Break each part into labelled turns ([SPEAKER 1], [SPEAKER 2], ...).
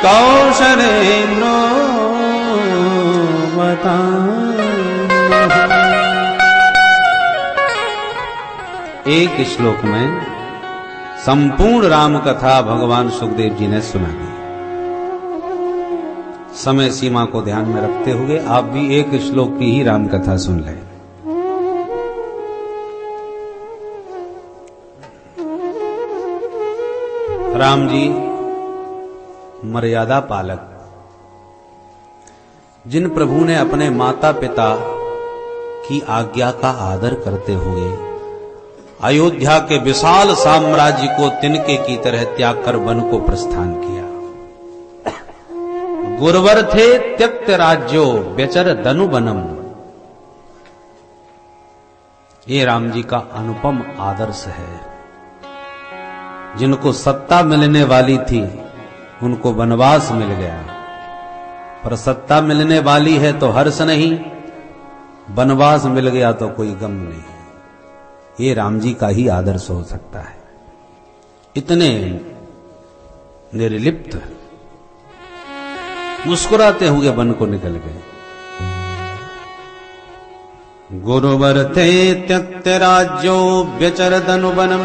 [SPEAKER 1] कौशलेन्द्रो बता। एक श्लोक में संपूर्ण राम कथा भगवान सुखदेव जी ने सुना दी। समय सीमा को ध्यान में रखते हुए आप भी एक श्लोक की ही राम कथा सुन लें। राम जी मर्यादा पालक, जिन प्रभु ने अपने माता पिता की आज्ञा का आदर करते हुए अयोध्या के विशाल साम्राज्य को तिनके की तरह त्याग कर वन को प्रस्थान किया। गुरवर थे त्यक्त राज्यो व्यचर धनु बनम। ये राम जी का अनुपम आदर्श है। जिनको सत्ता मिलने वाली थी उनको वनवास मिल गया, पर सत्ता मिलने वाली है तो हर्ष नहीं, वनवास मिल गया तो कोई गम नहीं। ये राम जी का ही आदर्श हो सकता है। इतने निर्लिप्त मुस्कुराते हुए वन को निकल गए। गुरुवर थे त्यक्त राज्यो व्यचर धनु बनम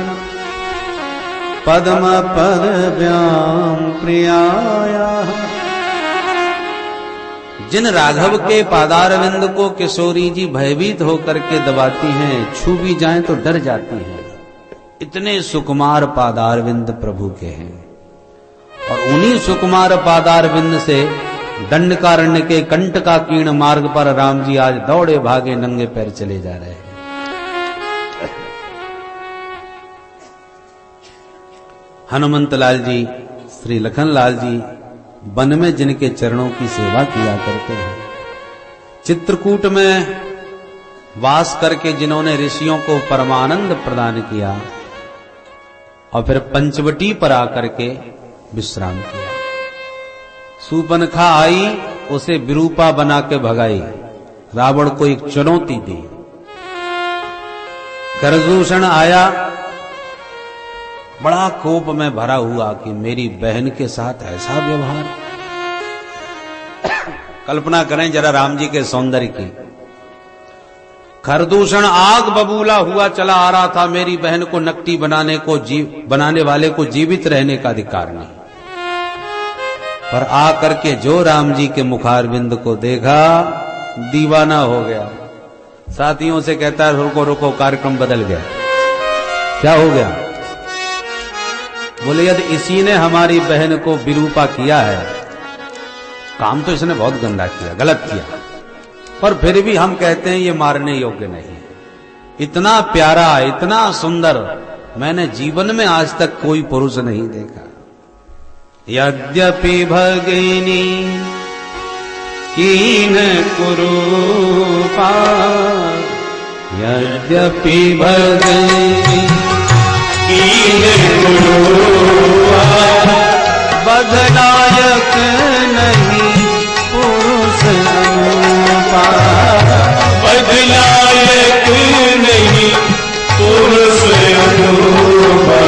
[SPEAKER 1] पद्म पद व्याम प्रियाया। जिन राघव के पादारविंद को किशोरी जी भयभीत होकर के दबाती हैं, छू भी जाएं तो डर जाती हैं। इतने सुकुमार पादारविंद प्रभु के हैं और उन्हीं सुकुमार पादारविंद से दंडकारण्य के कंटकाकीर्ण मार्ग पर राम जी आज दौड़े भागे नंगे पैर चले जा रहे हैं। हनुमंत लाल जी, श्री लखन लाल जी वन में जिनके चरणों की सेवा किया करते हैं, चित्रकूट में वास करके जिन्होंने ऋषियों को परमानंद प्रदान किया और फिर पंचवटी पर आकर के विश्राम किया। सूर्पनखा आई, उसे विरूपा बना के भगाई, रावण को एक चुनौती दी। खरदूषण आया, बड़ा कोप में भरा हुआ कि मेरी बहन के साथ ऐसा व्यवहार। कल्पना करें जरा राम जी के सौंदर्य की। खरदूषण आग बबूला हुआ चला आ रहा था, मेरी बहन को नकटी बनाने वाले को जीवित रहने का अधिकार नहीं। पर आकर के जो राम जी के मुखारविंद को देखा, दीवाना हो गया। साथियों से कहता है रुको रुको, कार्यक्रम बदल गया। क्या हो गया? बोले यदि इसी ने हमारी बहन को विरूपा किया है, काम तो इसने बहुत गंदा किया, गलत किया, पर फिर भी हम कहते हैं ये मारने योग्य नहीं। इतना प्यारा, इतना सुंदर मैंने जीवन में आज तक कोई पुरुष नहीं देखा। यद्यपि भगिनी कीन कुरूपा, यद्यपि भगिनी कीन कुरूपा, बदलायक नहीं पुरुष अनुपा,
[SPEAKER 2] बदलायक नहीं पुरुष अनुपा।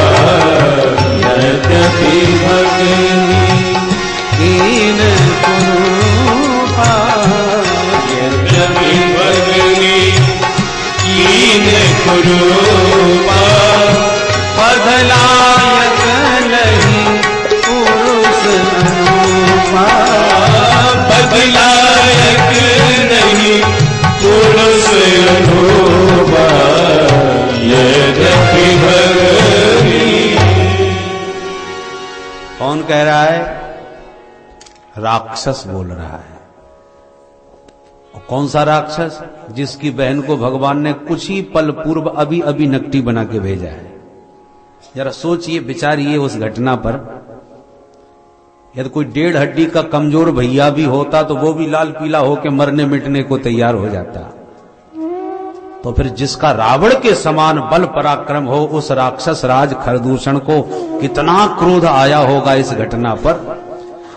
[SPEAKER 1] यद्यपि भगिनी कीन कुरूपा,
[SPEAKER 2] यद्यपि भगिनी कीन कुरूपा,
[SPEAKER 1] बदलायक नहीं पुरुष अनुपा,
[SPEAKER 2] बदलायक नहीं पुरुष अनुपा। यद्यपि भगिनी।
[SPEAKER 1] कौन कह रहा है? राक्षस बोल रहा है। और कौन सा राक्षस? जिसकी बहन को भगवान ने कुछ ही पल पूर्व अभी अभी नकटी बना के भेजा है। जरा सोचिए, विचारिए उस घटना पर। यदि कोई 1.5 हड्डी का कमजोर भैया भी होता तो वो भी लाल पीला होकर मरने मिटने को तैयार हो जाता। तो फिर जिसका रावण के समान बल पराक्रम हो, उस राक्षस राज खरदूषण को कितना क्रोध आया होगा इस घटना पर।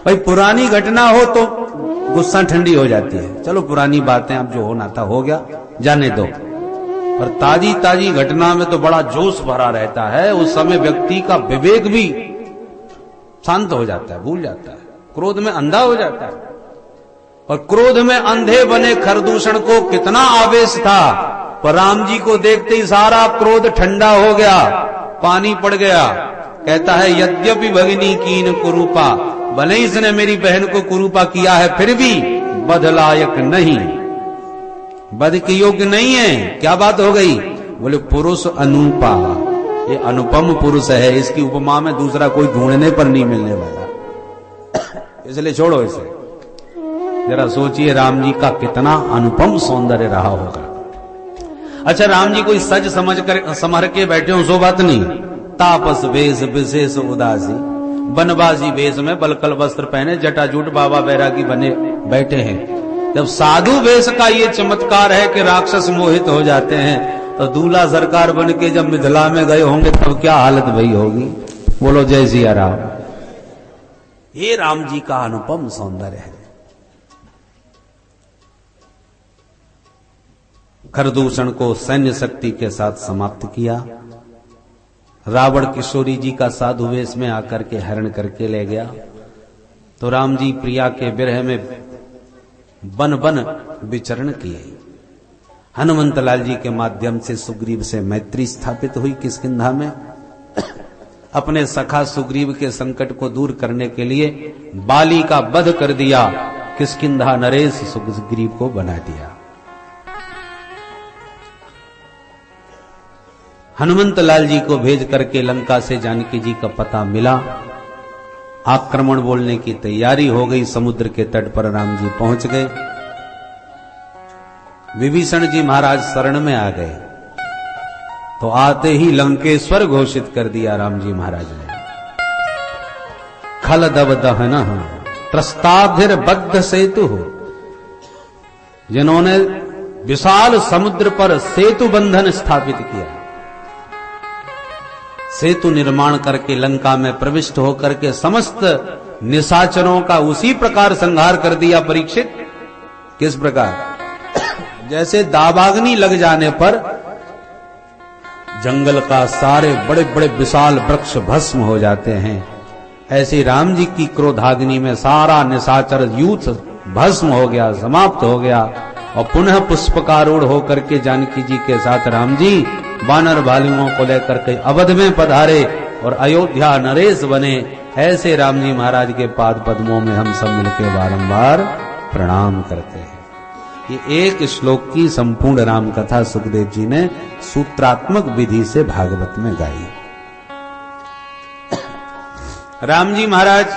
[SPEAKER 1] भाई पुरानी घटना हो तो गुस्सा ठंडी हो जाती है, चलो पुरानी बातें, अब जो होना था हो गया, जाने दो। पर ताजी ताजी घटना में तो बड़ा जोश भरा रहता है। उस समय व्यक्ति का विवेक भी शांत हो जाता है, भूल जाता है। क्रोध में अंधा हो जाता है। और क्रोध में अंधे बने खरदूषण को कितना आवेश था, पर राम जी को देखते ही सारा क्रोध ठंडा हो गया, पानी पड़ गया। कहता है यद्यपि भगिनी कीन कुरूपा, भले इसने मेरी बहन को कुरूपा किया है, फिर भी बध लायक नहीं, बध के योग्य नहीं है। क्या बात हो गई? बोले पुरुष अनुपा, ये अनुपम पुरुष है, इसकी उपमा में दूसरा कोई ढूंढने पर नहीं मिलने वाला, इसलिए छोड़ो इसे। जरा सोचिए राम जी का कितना अनुपम सौंदर्य रहा होगा। अच्छा, राम जी कोई सज समझ कर समर के बैठे हो सो बात नहीं। तापस वेश विशेष उदासी, बनवासी वेश में बलकल वस्त्र पहने जटाजूट बाबा बैरागी बने बैठे हैं। जब साधु वेश का ये चमत्कार है कि राक्षस मोहित हो जाते हैं, तो दूल्हा सरकार बन के जब मिथिला में गए होंगे तब क्या हालत भई होगी। बोलो जय सिया राम। ये राम जी का अनुपम सौंदर्य है। खरदूषण को सैन्य शक्ति के साथ समाप्त किया। रावण किशोरी जी का साधु वेश में आकर के हरण करके ले गया। तो राम जी प्रिया के विरह में बन बन विचरण किए। हनुमंत लाल जी के माध्यम से सुग्रीव से मैत्री स्थापित हुई किष्किंधा में। अपने सखा सुग्रीव के संकट को दूर करने के लिए बाली का वध कर दिया, किष्किंधा नरेश सुग्रीव को बना दिया। हनुमंत लाल जी को भेज करके लंका से जानकी जी का पता मिला। आक्रमण बोलने की तैयारी हो गई। समुद्र के तट पर राम जी पहुंच गए। विभीषण जी महाराज शरण में आ गए, तो आते ही लंकेश्वर घोषित कर दिया राम जी महाराज ने। खल दव दहन प्रस्ताभिर बद्ध सेतु, जिन्होंने विशाल समुद्र पर सेतु बंधन स्थापित किया, सेतु निर्माण करके लंका में प्रविष्ट होकर के समस्त निशाचरों का उसी प्रकार संहार कर दिया। परीक्षित किस प्रकार? जैसे दावाग्नि लग जाने पर जंगल का सारे बड़े बड़े विशाल वृक्ष भस्म हो जाते हैं, ऐसे राम जी की क्रोधाग्नि में सारा निशाचर यूथ भस्म हो गया, समाप्त हो गया। और पुनः पुष्पकारूढ़ होकर के जानकी जी के साथ राम जी वानर भालुओं को लेकर के अवध में पधारे और अयोध्या नरेश बने। ऐसे राम जी महाराज के पाद पद्मों में हम सब मिलकर बारंबार प्रणाम करते हैं। ये एक श्लोक की संपूर्ण राम कथा सुखदेव जी ने सूत्रात्मक विधि से भागवत में गाई। राम जी महाराज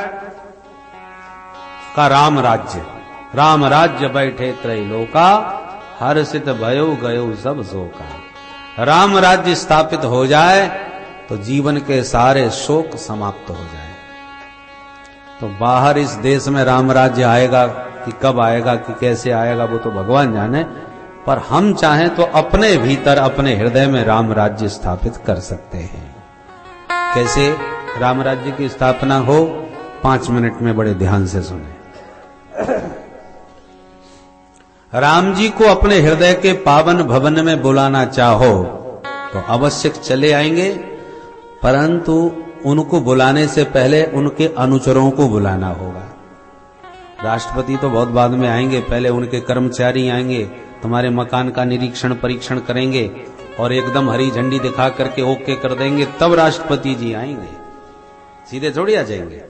[SPEAKER 1] का राम राज्य बैठे त्रैलोका, हर्षित भयो गयो सब शोका। राम राज्य स्थापित हो जाए तो जीवन के सारे शोक समाप्त हो जाए। तो बाहर इस देश में राम राज्य आएगा कि कब आएगा कि कैसे आएगा वो तो भगवान जाने, पर हम चाहें तो अपने भीतर अपने हृदय में राम राज्य स्थापित कर सकते हैं। कैसे राम राज्य की स्थापना हो, 5 मिनट में बड़े ध्यान से सुने। राम जी को अपने हृदय के पावन भवन में बुलाना चाहो तो अवश्य चले आएंगे, परंतु उनको बुलाने से पहले उनके अनुचरों को बुलाना होगा। राष्ट्रपति तो बहुत बाद में आएंगे, पहले उनके कर्मचारी आएंगे, तुम्हारे मकान का निरीक्षण परीक्षण करेंगे और एकदम हरी झंडी दिखा करके ओके कर देंगे, तब राष्ट्रपति जी आएंगे, सीधे थोड़ी आ जाएंगे।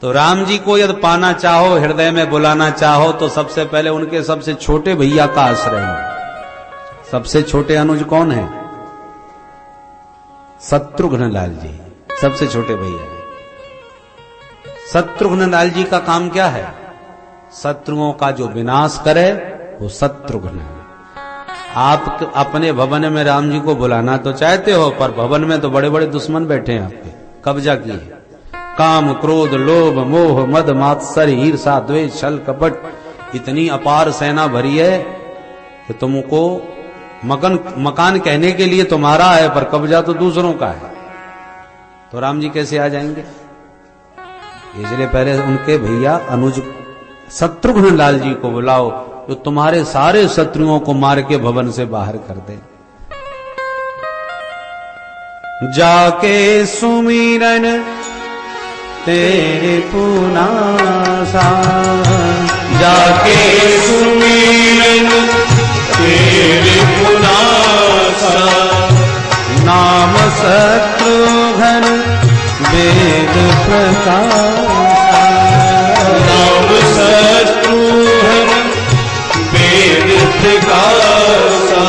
[SPEAKER 1] तो राम जी को यदि पाना चाहो, हृदय में बुलाना चाहो, तो सबसे पहले उनके सबसे छोटे भैया का आश्रय लो। सबसे छोटे अनुज कौन है? शत्रुघ्न लाल जी, सबसे छोटे भैया। शत्रुघ्न लाल जी का काम क्या है? शत्रुओं का जो विनाश करे वो शत्रुघ्न। आप अपने भवन में राम जी को बुलाना तो चाहते हो, पर भवन में तो बड़े बड़े दुश्मन बैठे हैं, आपके कब्जा किए। काम क्रोध लोभ मोह मद मात्सर्य ईर्षा द्वेष छल कपट, इतनी अपार सेना भरी है कि तुमको मकान कहने के लिए तुम्हारा है, पर कब्जा तो दूसरों का है। तो राम जी कैसे आ जाएंगे? इसलिए पहले उनके भैया अनुज शत्रुघ्न लाल जी को बुलाओ, जो तुम्हारे सारे शत्रुओं को मार के भवन से बाहर कर दे। जाके सुमिरन तेरे पुनासा।
[SPEAKER 2] जाके सुमिरन तेरे पुनासा।
[SPEAKER 1] नाम शत्रुघ्न वेद प्रकाशा।
[SPEAKER 2] नाम शत्रुघ्न वेद प्रकाशा।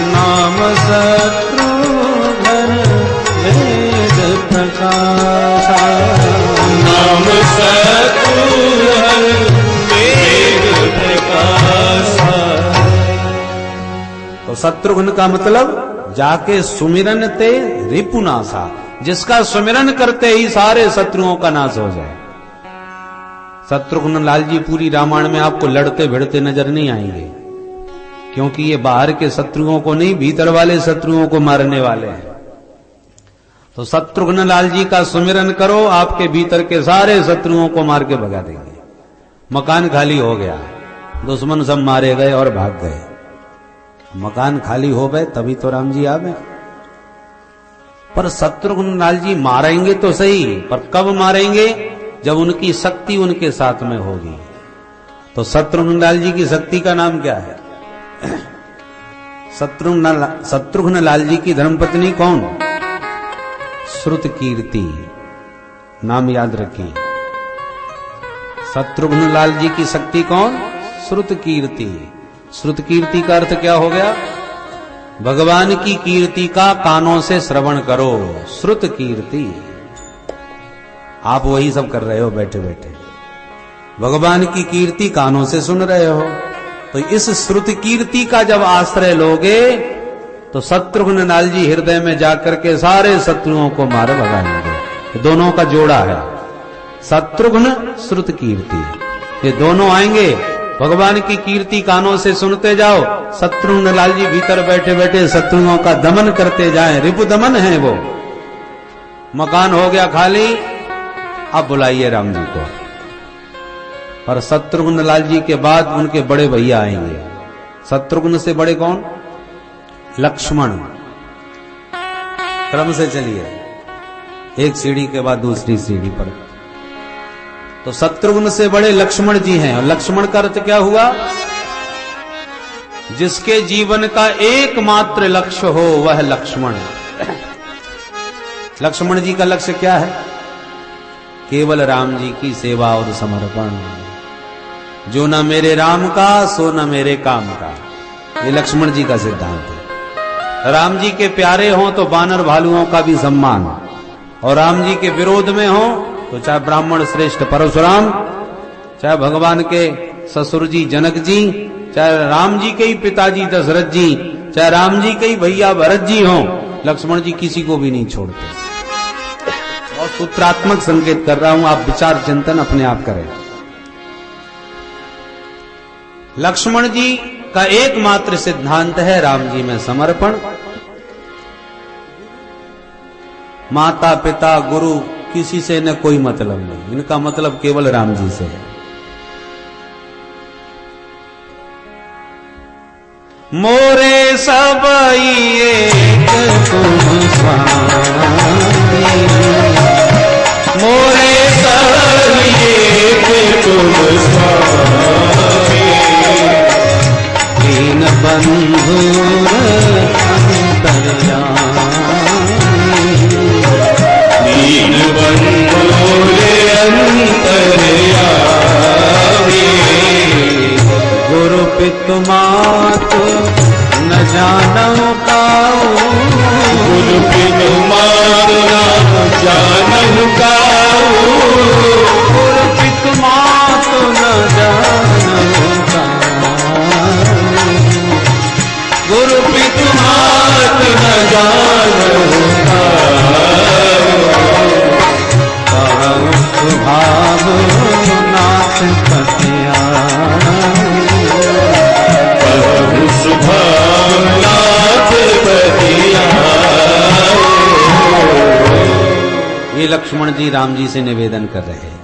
[SPEAKER 1] नाम शत्रुघ्न वेद प्रकाशा।
[SPEAKER 2] नाम शत्रुघ्न वेद प्रकाशा।
[SPEAKER 1] तो शत्रुघ्न का मतलब जाके सुमिरन ते रिपुनासा, जिसका सुमिरन करते ही सारे शत्रुओं का नाश हो जाए। शत्रुघ्न लाल जी पूरी रामायण में आपको लड़ते भिड़ते नजर नहीं आएंगे, क्योंकि ये बाहर के शत्रुओं को नहीं, भीतर वाले शत्रुओं को मारने वाले हैं। तो शत्रुघ्न लाल जी का सुमिरन करो, आपके भीतर के सारे शत्रुओं को मार के भगा देंगे। मकान खाली हो गया, दुश्मन सब मारे गए और भाग गए। मकान खाली हो गए तभी तो राम जी आ गए। पर शत्रुघ्न लाल जी मारेंगे तो सही, पर कब मारेंगे? जब उनकी शक्ति उनके साथ में होगी। तो शत्रुघ्न लाल जी की शक्ति का नाम क्या है? शत्रुघ्न लाल जी की धर्मपत्नी कौन? श्रुत कीर्ति, नाम याद रखिए। शत्रुघ्न लाल जी की शक्ति कौन? श्रुत कीर्ति। श्रुत कीर्ति का अर्थ क्या हो गया? भगवान की कीर्ति का कानों से श्रवण करो, श्रुत कीर्ति। आप वही सब कर रहे हो बैठे बैठे, भगवान की कीर्ति कानों से सुन रहे हो। तो इस श्रुत कीर्ति का जब आश्रय लोगे तो शत्रुघ्न लाल जी हृदय में जाकर के सारे शत्रुओं को मार भगाएंगे। दोनों का जोड़ा है, शत्रुघ्न श्रुत कीर्ति। ये दोनों आएंगे, भगवान की कीर्ति कानों से सुनते जाओ, शत्रुघ्न लाल जी भीतर बैठे बैठे शत्रुओं का दमन करते जाएं। रिपु दमन है वो। मकान हो गया खाली, अब बुलाइए राम जी को। पर शत्रुघ्न लाल जी के बाद उनके बड़े भैया आएंगे। शत्रुघ्न से बड़े कौन? लक्ष्मण। क्रम से चलिए, एक सीढ़ी के बाद दूसरी सीढ़ी पर। तो शत्रुघ्न से बड़े लक्ष्मण जी हैं। और लक्ष्मण का अर्थ क्या हुआ? जिसके जीवन का एकमात्र लक्ष्य हो वह लक्ष्मण। लक्ष्मण जी का लक्ष्य क्या है? केवल राम जी की सेवा और समर्पण। जो न मेरे राम का सो न मेरे काम का, ये लक्ष्मण जी का सिद्धांत है। राम जी के प्यारे हों तो बानर भालुओं का भी सम्मान, और राम जी के विरोध में हो तो चाहे ब्राह्मण श्रेष्ठ परशुराम, चाहे भगवान के ससुर जी जनक जी, चाहे राम जी के ही पिताजी दशरथ जी, चाहे राम जी के ही भैया भरत जी हों, लक्ष्मण जी किसी को भी नहीं छोड़ते। और सूत्रात्मक संकेत कर रहा हूं, आप विचार चिंतन अपने आप करें। लक्ष्मण जी का एकमात्र सिद्धांत है राम जी में समर्पण। माता पिता गुरु किसी से न कोई मतलब नहीं, इनका मतलब केवल राम जी से है। मोरे सब एक तुम स्वामी,
[SPEAKER 2] मोरे सब एक तुम स्वामी।
[SPEAKER 1] दीन बंधु अंतर्यामी,
[SPEAKER 2] दीन बंधु अंतर्यामी।
[SPEAKER 1] गुरु पितु मातु न जानौ काऊ,
[SPEAKER 2] गुरु पितु मातु न जानौ काऊ।
[SPEAKER 1] गुरु पितु मातु न जानौ काऊ,
[SPEAKER 2] गुरु पितु मातु न जानौ
[SPEAKER 1] काऊ। भाव नाथ कटिया,
[SPEAKER 2] सुभाव नाथ कटिया।
[SPEAKER 1] ये लक्ष्मण जी राम जी से निवेदन कर रहे हैं,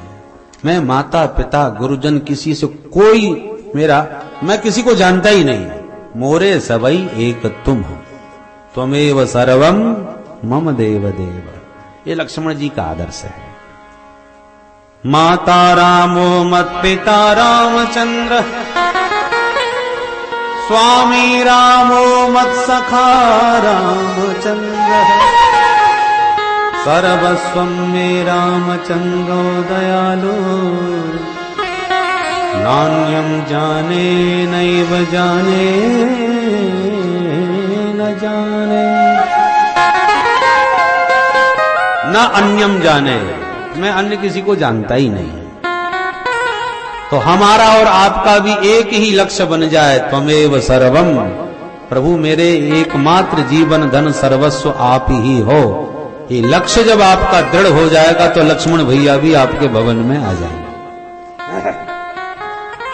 [SPEAKER 1] मैं माता पिता गुरुजन किसी से कोई मैं किसी को जानता ही नहीं। मोरे सबई एक तुम हो, त्वमेव सर्वम मम देव देव। ये लक्ष्मण जी का आदर्श है। माता रामो मत्पिता रामचंद्र, स्वामी रामो मत्सखा रामचंद्र, सर्वस्वं मे रामचंद्रो दयालु, नान्यं जाने नैव जाने न जाने, न अन्यम जाने, मैं अन्य किसी को जानता ही नहीं। तो हमारा और आपका भी एक ही लक्ष्य बन जाए, त्वमेव सर्वम, प्रभु मेरे एकमात्र जीवन धन सर्वस्व आप ही हो। ये लक्ष्य जब आपका दृढ़ हो जाएगा तो लक्ष्मण भैया भी आपके भवन में आ जाएंगे।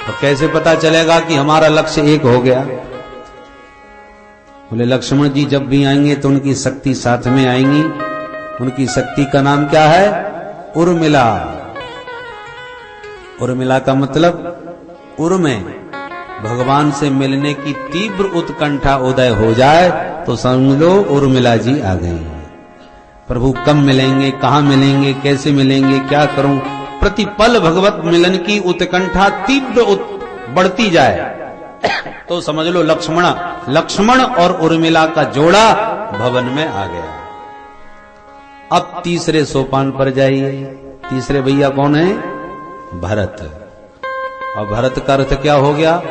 [SPEAKER 1] तो कैसे पता चलेगा कि हमारा लक्ष्य एक हो गया? बोले लक्ष्मण जी जब भी आएंगे तो उनकी शक्ति साथ में आएंगी। उनकी शक्ति का नाम क्या है? उर्मिला। उर्मिला का मतलब उर में भगवान से मिलने की तीव्र उत्कंठा उदय हो जाए तो समझ लो उर्मिला जी आ गई। प्रभु कब मिलेंगे, कहां मिलेंगे, कैसे मिलेंगे, क्या करूं, प्रतिपल भगवत मिलन की उत्कंठा तीव्र बढ़ती जाए तो समझ लो लक्ष्मण और उर्मिला का जोड़ा भवन में आ गया। अब तीसरे सोपान पर जाइए। तीसरे भैया कौन है? भरत। और भरत का अर्थ क्या हो गया?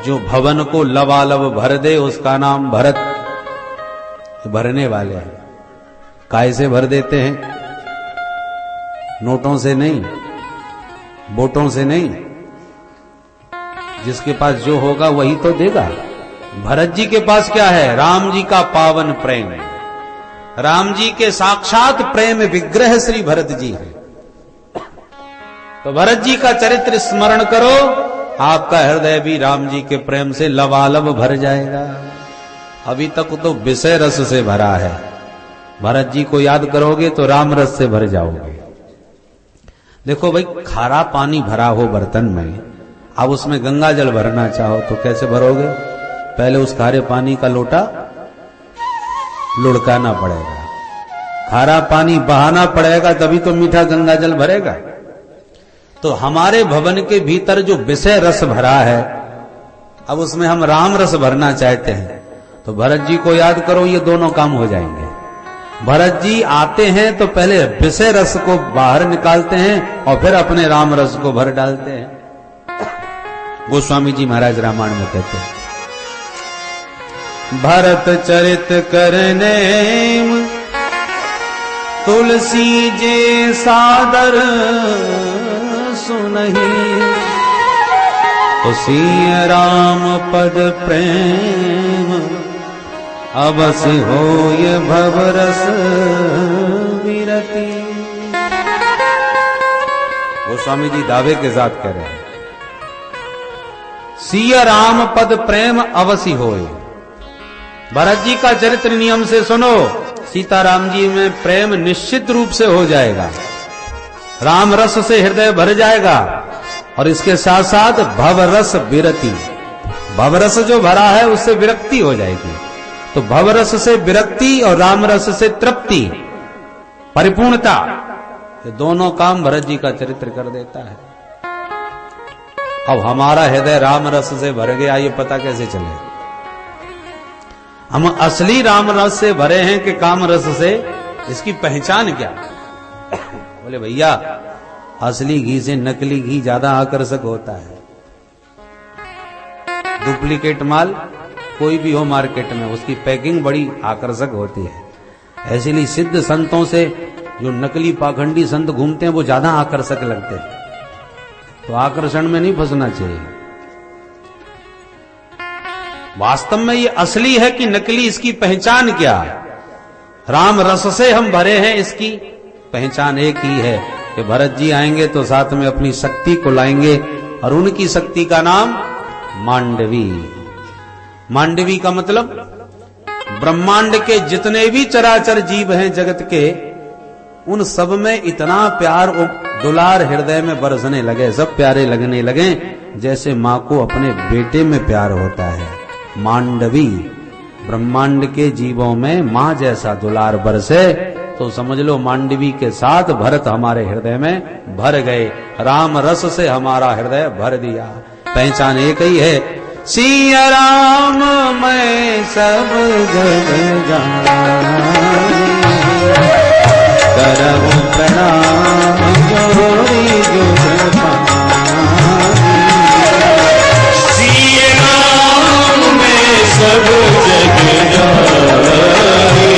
[SPEAKER 1] जो भवन को लबालब भर दे उसका नाम भरत। भरने वाले हैं। काय से भर देते हैं? नोटों से नहीं, वोटों से नहीं। जिसके पास जो होगा वही तो देगा। भरत जी के पास क्या है? राम जी का पावन प्रेम। राम जी के साक्षात प्रेम विग्रह श्री भरत जी है। तो भरत जी का चरित्र स्मरण करो, आपका हृदय भी राम जी के प्रेम से लबालब भर जाएगा। अभी तक तो विषय रस से भरा है। भरत जी को याद करोगे तो राम रस से भर जाओगे। देखो भाई, खारा पानी भरा हो बर्तन में, अब उसमें गंगा जल भरना चाहो तो कैसे भरोगे? पहले उस खारे पानी का लोटा लुढ़काना पड़ेगा, खारा पानी बहाना पड़ेगा, तभी तो मीठा गंगा जल भरेगा। तो हमारे भवन के भीतर जो विषय रस भरा है, अब उसमें हम राम रस भरना चाहते हैं तो भरत जी को याद करो, ये दोनों काम हो जाएंगे। भरत जी आते हैं तो पहले विषय रस को बाहर निकालते हैं और फिर अपने राम रस को भर डालते हैं। गोस्वामी जी महाराज रामायण में कहते हैं, भरत चरित करने तुलसी जे सादर सुनहि, तो सिय राम पद प्रेम अवश्य होय भवरस विरति। गोस्वामी जी दावे के साथ कह रहे हैं, सिय राम पद प्रेम अवश्य होय। भरत जी का चरित्र नियम से सुनो, सीताराम जी में प्रेम निश्चित रूप से हो जाएगा, राम रस से हृदय भर जाएगा और इसके साथ साथ भवरस विरति, भवरस जो भरा है उससे विरक्ति हो जाएगी। तो भवरस से विरक्ति और राम रस से तृप्ति, परिपूर्णता, ये दोनों काम भरत जी का चरित्र कर देता है। अब हमारा हृदय राम रस से भर गया, ये पता कैसे चले? हम असली राम रस से भरे हैं कि काम रस से? इसकी पहचान क्या? बोले भैया, असली घी से नकली घी ज्यादा आकर्षक होता है। डुप्लीकेट माल कोई भी हो मार्केट में, उसकी पैकिंग बड़ी आकर्षक होती है। ऐसे सिद्ध संतों से जो नकली पाखंडी संत घूमते हैं वो ज्यादा आकर्षक लगते हैं। तो आकर्षण में नहीं फंसना चाहिए। वास्तव में ये असली है कि नकली, इसकी पहचान क्या? राम रस से हम भरे हैं, इसकी पहचान एक ही है कि भरत जी आएंगे तो साथ में अपनी शक्ति को लाएंगे और उनकी शक्ति का नाम मांडवी। मांडवी का मतलब ब्रह्मांड के जितने भी चराचर जीव हैं जगत के, उन सब में इतना प्यार और दुलार हृदय में बरसने लगे, सब प्यारे लगने लगे जैसे मां को अपने बेटे में प्यार होता है। मांडवी, ब्रह्मांड के जीवों में मां जैसा दुलार बरसे तो समझ लो मांडवी के साथ भरत हमारे हृदय में भर गए। राम रस से हमारा हृदय भर दिया। पहचान एक ही है, सिया राम मैं सब जग जानी, करहु प्रणाम जोरी जुग पानी।
[SPEAKER 2] सिया राम मैं सब जग जानी,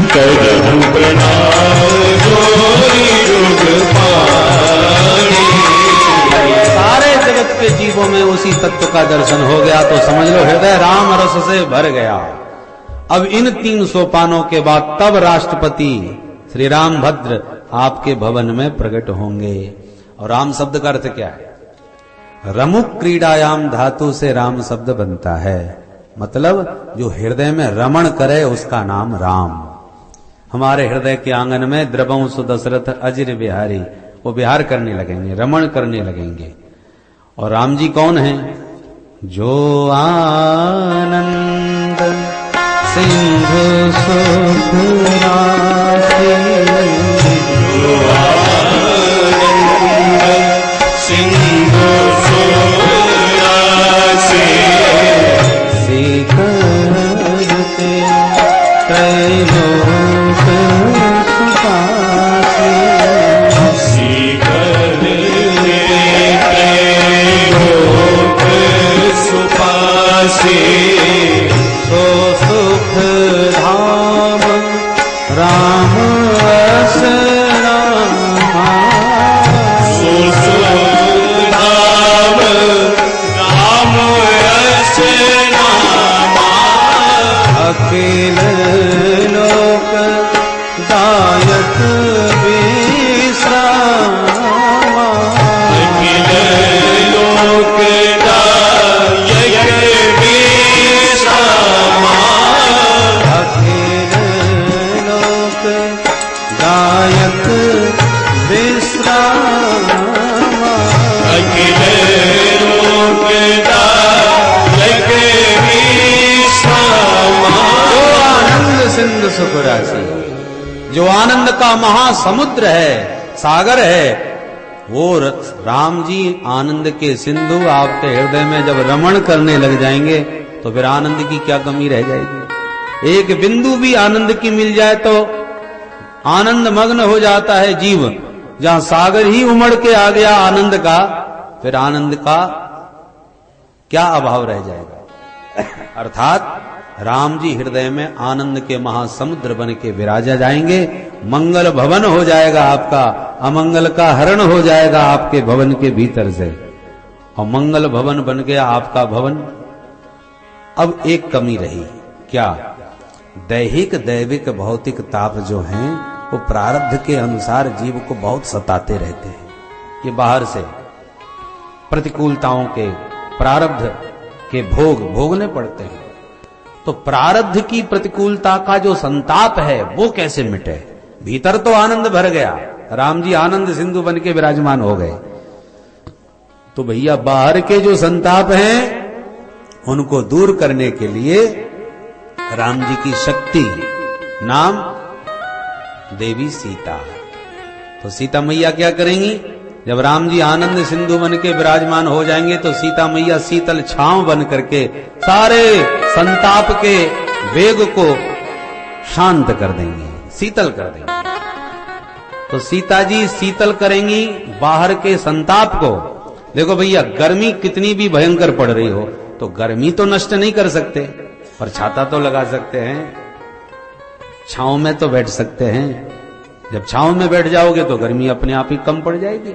[SPEAKER 2] करहु प्रणाम जोरी जुग पानी।
[SPEAKER 1] सारे जगत के जीवों में उसी तत्व का दर्शन हो गया तो समझ लो हृदय राम रस से भर गया। अब इन 3 सोपानों के बाद तब राष्ट्रपति श्री रामभद्र आपके भवन में प्रकट होंगे। और राम शब्द का अर्थ क्या है? रमुक क्रीडायाम धातु से राम शब्द बनता है, मतलब जो हृदय में रमण करे उसका नाम राम। हमारे हृदय के आंगन में द्रवंशु दशरथ अजिर बिहारी, वो विहार करने लगेंगे, रमण करने लगेंगे। और राम जी कौन हैं? जो आनंद सिंधु सुख राशि,
[SPEAKER 2] जो आनंद सिंधु सुख राशि,
[SPEAKER 1] करते त्रैलोक सुखासी, सो सुख धाम राम रस रामा,
[SPEAKER 2] सो सुख धाम राम रस रामा।
[SPEAKER 1] अखिल लोक दायक विश्रामा,
[SPEAKER 2] अखिल लोक दायक विश्रामा,
[SPEAKER 1] अखिल लोक दायक विश्रामा,
[SPEAKER 2] अखिल लोक दायक विश्रामा।
[SPEAKER 1] जो आनंद सिंधु सुख राशि, जो आनंद का महासमुद्र है, सागर है, वो राम जी आनंद के सिंधु आपके हृदय में जब रमण करने लग जाएंगे तो फिर आनंद की क्या कमी रह जाएगी। एक बिंदु भी आनंद की मिल जाए तो आनंद मग्न हो जाता है जीव। जहां सागर ही उमड़ के आ गया आनंद का, फिर आनंद का क्या अभाव रह जाएगा। अर्थात राम जी हृदय में आनंद के महासमुद्र बन के विराजा जाएंगे। मंगल भवन हो जाएगा आपका, अमंगल का हरण हो जाएगा आपके भवन के भीतर से, और मंगल भवन बन गया आपका भवन। अब एक कमी रही, क्या? दैहिक दैविक भौतिक ताप जो हैं वो प्रारब्ध के अनुसार जीव को बहुत सताते रहते हैं। ये बाहर से प्रतिकूलताओं के प्रारब्ध के भोग भोगने पड़ते हैं। तो प्रारब्ध की प्रतिकूलता का जो संताप है वो कैसे मिटे? भीतर तो आनंद भर गया, राम जी आनंद सिंधु बन के विराजमान हो गए, तो भैया बाहर के जो संताप हैं उनको दूर करने के लिए राम जी की शक्ति नाम देवी सीता। तो सीता मैया क्या करेंगी? जब राम जी आनंद सिंधु बन के विराजमान हो जाएंगे तो सीता मैया शीतल छांव बन करके सारे संताप के वेग को शांत कर देंगे, शीतल कर देंगे। तो सीता जी शीतल करेंगी बाहर के संताप को। देखो भैया, गर्मी कितनी भी भयंकर पड़ रही हो तो गर्मी तो नष्ट नहीं कर सकते, पर छाता तो लगा सकते हैं, छांव में तो बैठ सकते हैं। जब छांव में बैठ जाओगे तो गर्मी अपने आप ही कम पड़ जाएगी।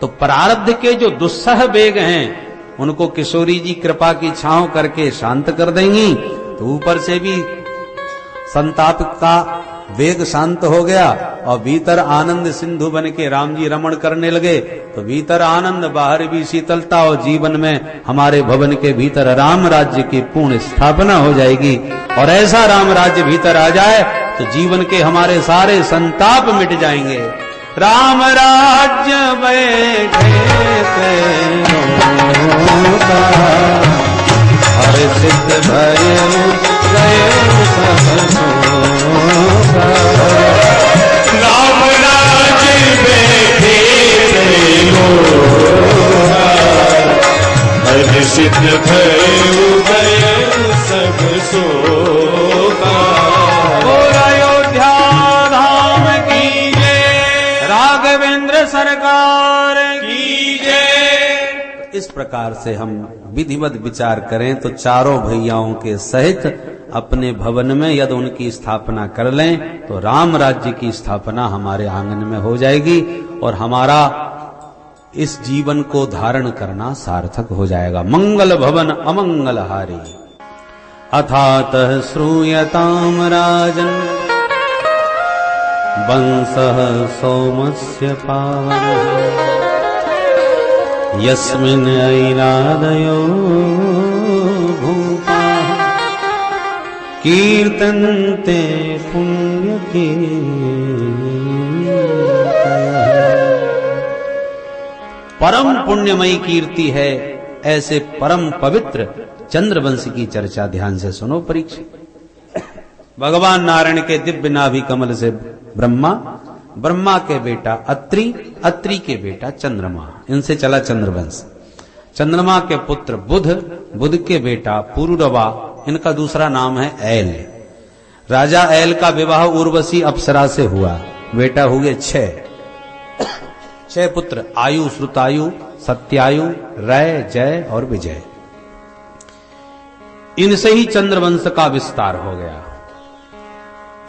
[SPEAKER 1] तो प्रारब्ध के जो दुस्सह वेग हैं उनको किशोरी जी कृपा की छांव करके शांत कर देंगी। तो ऊपर से भी संताप का वेग शांत हो गया और भीतर आनंद सिंधु बन के राम जी रमण करने लगे। तो भीतर आनंद, बाहर भी शीतलता, और जीवन में हमारे भवन के भीतर राम राज्य की पूर्ण स्थापना हो जाएगी। और ऐसा राम राज्य भीतर आ जाए तो जीवन के हमारे सारे संताप मिट जाएंगे। राम राज्य बैठे हर सिद्ध भय गए सब सोगा।
[SPEAKER 2] हर्षित भयउ गए सब शोका।
[SPEAKER 1] बोल अयोध्या धाम की जय, राघवेंद्र सरकार की जय। इस प्रकार से हम विधिवत विचार करें तो चारों भैयाओं के सहित अपने भवन में यदि उनकी स्थापना कर लें तो राम राज्य की स्थापना हमारे आंगन में हो जाएगी और हमारा इस जीवन को धारण करना सार्थक हो जाएगा। मंगल भवन अमंगल हारी। अथातः श्रूयताम राजन् वंशः सोमस्य पावनः यस्मिन् ऐरादयो भूताः कीर्तन्ते पुण्यकीर्तयः। परम पुण्यमयी कीर्ति है ऐसे परम पवित्र चंद्रवंश की चर्चा ध्यान से सुनो परीक्षित। भगवान नारायण के दिव्य नाभि कमल से ब्रह्मा, ब्रह्मा के बेटा अत्रि, अत्रि के बेटा चंद्रमा, इनसे चला चंद्रवंश। चंद्रमा के पुत्र बुध, बुध के बेटा पुरुरवा, इनका दूसरा नाम है ऐल। राजा ऐल का विवाह उर्वशी अप्सरा से हुआ, बेटा हुए छह पुत्र, आयु, श्रुतायु, सत्यायु, रय, जय और विजय। इनसे ही चंद्रवंश का विस्तार हो गया।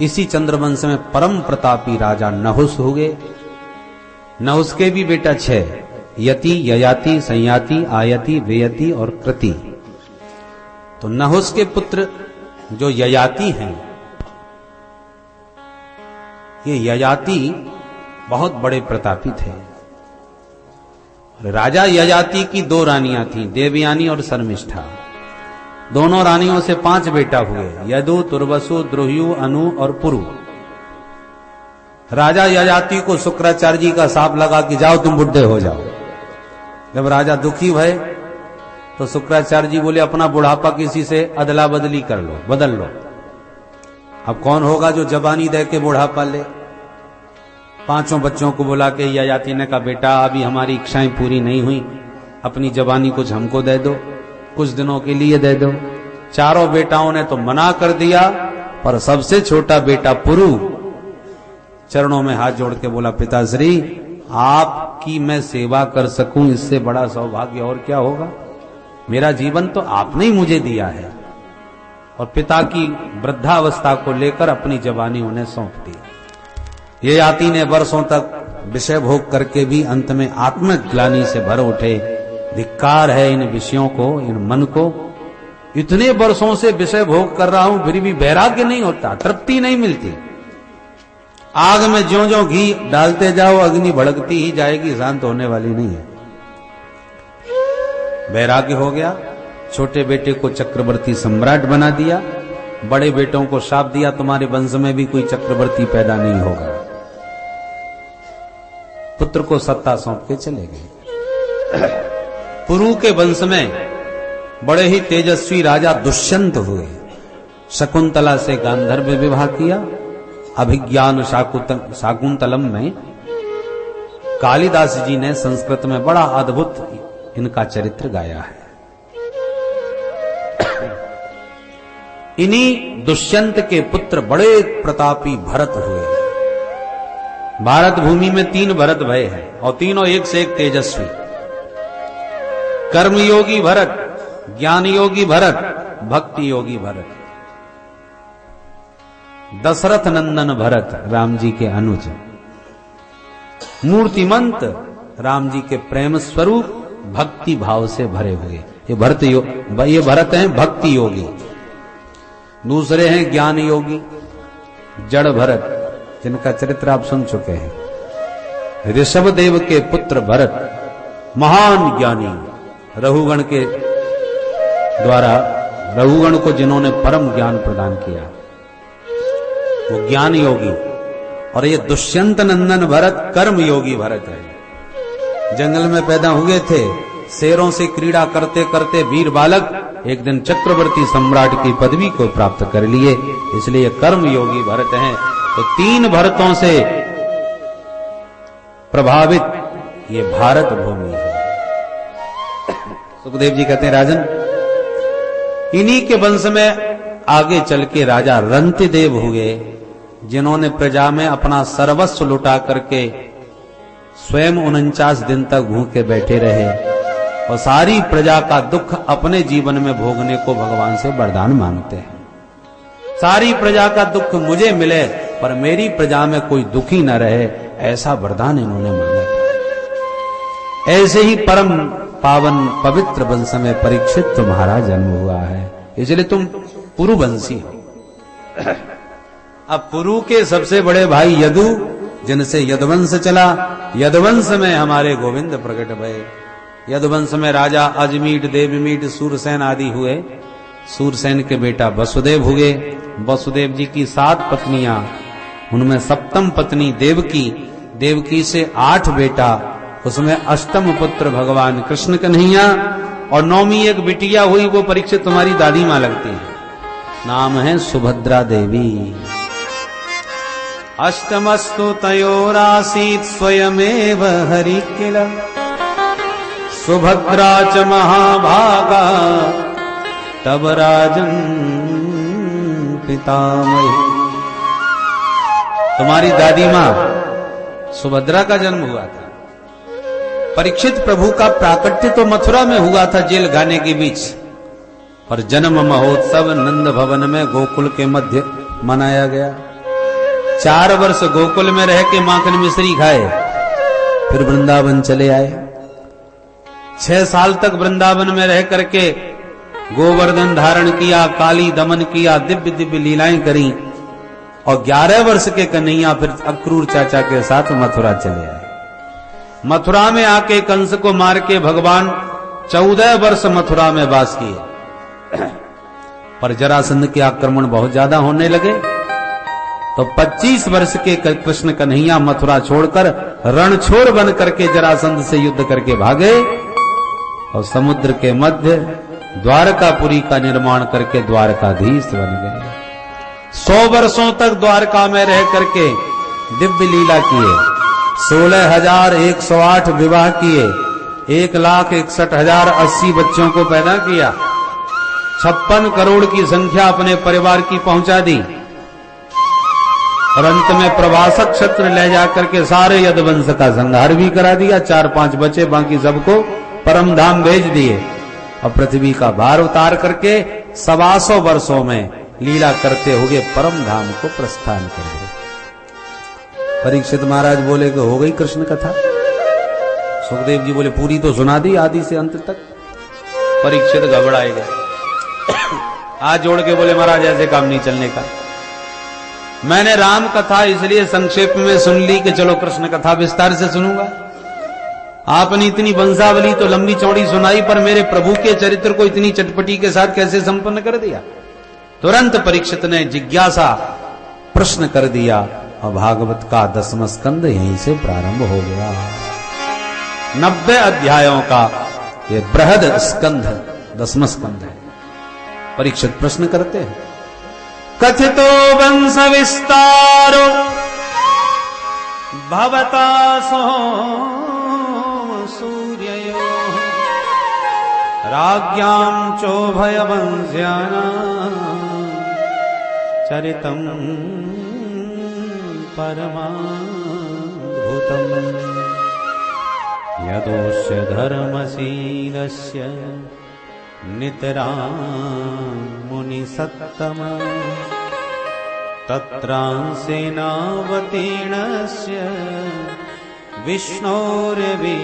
[SPEAKER 1] इसी चंद्रवंश में परम प्रतापी राजा नहुस हुए। नहुस के भी बेटा 6, यति, ययाति, संयाति, आयति, वेयति और कृति। तो नहुस के पुत्र जो ययाति हैं, ये ययाति बहुत बड़े प्रतापी थे। राजा ययाति की 2 रानियां थीं, देवयानी और शर्मिष्ठा। दोनों रानियों से 5 बेटा हुए, यदु, तुर्वसु, द्रोह्यु, अनु और पुरु। राजा ययाति को शुक्राचार्य जी का शाप लगा कि जाओ तुम बुढ़े हो जाओ। जब राजा दुखी भय तो शुक्राचार्य जी बोले अपना बुढ़ापा किसी से अदला बदली कर लो, बदल लो। अब कौन होगा जो जवानी दे के बुढ़ापा ले? 5 बच्चों को बुला के ययाति ने कहा बेटा अभी हमारी इच्छाएं पूरी नहीं हुई, अपनी जवानी कुछ हमको दे दो, कुछ दिनों के लिए दे दो। चारों बेटाओं ने तो मना कर दिया, पर सबसे छोटा बेटा पुरु चरणों में हाथ जोड़ के बोला पिताश्री आपकी मैं सेवा कर सकूं, इससे बड़ा सौभाग्य और क्या होगा। मेरा जीवन तो आपने ही मुझे दिया है। और पिता की वृद्धावस्था को लेकर अपनी जवानी उन्हें सौंप दी। ययाति ने वर्षों तक विषय भोग करके भी अंत में आत्मग्लानि से भर उठे। धिक्कार है इन विषयों को, इन मन को। इतने वर्षों से विषय भोग कर रहा हूं फिर भी वैराग्य नहीं होता, तृप्ति नहीं मिलती। आग में ज्यों ज्यों घी डालते जाओ अग्नि भड़कती ही जाएगी, शांत होने वाली नहीं है। वैराग्य हो गया। छोटे बेटे को चक्रवर्ती सम्राट बना दिया, बड़े बेटों को शाप दिया तुम्हारे वंश में भी कोई चक्रवर्ती पैदा नहीं होगा। पुत्र को सत्ता सौंप के चले गए। पुरु के वंश में बड़े ही तेजस्वी राजा दुष्यंत हुए। शकुंतला से गांधर्व विवाह किया। अभिज्ञान शाकुंतलम में कालिदास जी ने संस्कृत में बड़ा अद्भुत इनका चरित्र गाया है। इन्हीं दुष्यंत के पुत्र बड़े प्रतापी भरत हुए। भारत भूमि में 3 भरत भय हैं और तीनों एक से एक तेजस्वी। कर्मयोगी भरत, ज्ञान योगी भरत, भक्ति योगी भरत। दशरथ नंदन भरत राम जी के अनुज, मूर्तिमंत राम जी के प्रेम स्वरूप, भक्ति भाव से भरे हुए। ये भरत हैं भक्ति योगी। दूसरे हैं ज्ञान योगी, जड़ भरत, जिनका चरित्र आप सुन चुके हैं। ऋषभ देव के पुत्र भरत महान ज्ञानी, रघुगण के द्वारा रघुगण को जिन्होंने परम ज्ञान प्रदान किया, वो ज्ञान योगी। और ये दुष्यंत नंदन भरत कर्म योगी भरत है। जंगल में पैदा हुए थे, शेरों से क्रीड़ा करते करते वीर बालक एक दिन चक्रवर्ती सम्राट की पदवी को प्राप्त कर लिए, इसलिए कर्म योगी भरत हैं। तो 3 भरतों से प्रभावित ये भारत भूमि है। सुखदेव जी कहते हैं राजन, इन्हीं के वंश में आगे चल के राजा रंतिदेव हुए, जिन्होंने प्रजा में अपना सर्वस्व लुटा करके स्वयं 49 दिन तक भूखे बैठे रहे और सारी प्रजा का दुख अपने जीवन में भोगने को भगवान से वरदान मांगते हैं। सारी प्रजा का दुख मुझे मिले पर मेरी प्रजा में कोई दुखी न रहे, ऐसा वरदान इन्होंने मांगा था। ऐसे ही परम पावन पवित्र वंश में परीक्षित तुम्हारा जन्म हुआ है, इसलिए तुम पुरुवंशी हो। अब पुरु के सबसे बड़े भाई यदु, जिनसे यदुवंश चला, यदुवंश में हमारे गोविंद प्रकट भये। यदुवंश में राजा अजमीट, देवमीट, सूरसेन आदि हुए। सूरसेन के बेटा वसुदेव हुए। वसुदेव जी की 7 पत्नियां, उनमें सप्तम पत्नी देवकी, देवकी से 8 बेटा, उसमें अष्टम पुत्र भगवान कृष्ण कन्हैया, और 9वीं एक बिटिया हुई, वो परीक्षित तुम्हारी दादी मां लगती है, नाम है सुभद्रा देवी। अष्टमस्तु तयोरासीत स्वयमेव हरि किल, सुभद्रा च महाभागा तब राजन पितामही। तुम्हारी दादी मां सुभद्रा का जन्म हुआ था। परीक्षित प्रभु का प्राकट्य तो मथुरा में हुआ था, जेल खाने के बीच, पर जन्म महोत्सव नंद भवन में गोकुल के मध्य मनाया गया। 4 वर्ष गोकुल में रह के माखन मिश्री खाए, फिर वृंदावन चले आए। 6 साल तक वृंदावन में रह करके गोवर्धन धारण किया, काली दमन किया, दिव्य दिव्य लीलाएं करी, और 11 वर्ष के कन्हैया फिर अक्रूर चाचा के साथ मथुरा चले आए। मथुरा में आके कंस को मार के भगवान 14 वर्ष मथुरा में वास किए, पर जरासंध के आक्रमण बहुत ज्यादा होने लगे, तो 25 वर्ष के कृष्ण कन्हैया मथुरा छोड़कर रणछोड़ बन करके जरासंध से युद्ध करके भागे, और समुद्र के मध्य द्वारकापुरी का निर्माण करके द्वारकाधीश बन गए। 100 वर्षों तक द्वारका में रह करके दिव्य लीला किए, 16,108 विवाह किए, 1,61,080 बच्चों को पैदा किया, 56 करोड़ की संख्या अपने परिवार की पहुंचा दी, और अंत में प्रवासक क्षत्र ले जाकर के सारे यदुवंश का संहार भी करा दिया। 4-5 बचे, बाकी सबको परम धाम भेज दिए, और पृथ्वी का भार उतार करके 125 वर्षों में लीला करते हुए परम धाम को प्रस्थान कर गए। परीक्षित महाराज बोले कि हो गई कृष्ण कथा। सुखदेव जी बोले पूरी तो सुना दी आदि से अंत तक। परीक्षित घबराए गए, हाथ जोड़ के बोले महाराज ऐसे काम नहीं चलने का। मैंने राम कथा इसलिए संक्षेप में सुन ली कि चलो कृष्ण कथा विस्तार से सुनूंगा। आपने इतनी वंशावली तो लंबी चौड़ी सुनाई, पर मेरे प्रभु के चरित्र को इतनी चटपटी के साथ कैसे संपन्न कर दिया। तुरंत परीक्षित ने जिज्ञासा प्रश्न कर दिया, और भागवत का 10वां स्कंद यहीं से प्रारंभ हो गया। 90 अध्यायों का ये बृहद स्कंध 10वां स्कंद है। परीक्षित प्रश्न करते हैं, कथितो वंश विस्तारो भवता सो सूर्ययो राज्ञां चोभयवंश्यानां चरितं परमाद्भुतम् यदोस्य धर्मशीलस्य नितरां मुनिसत्तम तत्रांसेनावतीर्णस्य विष्णोर्वीर्याणि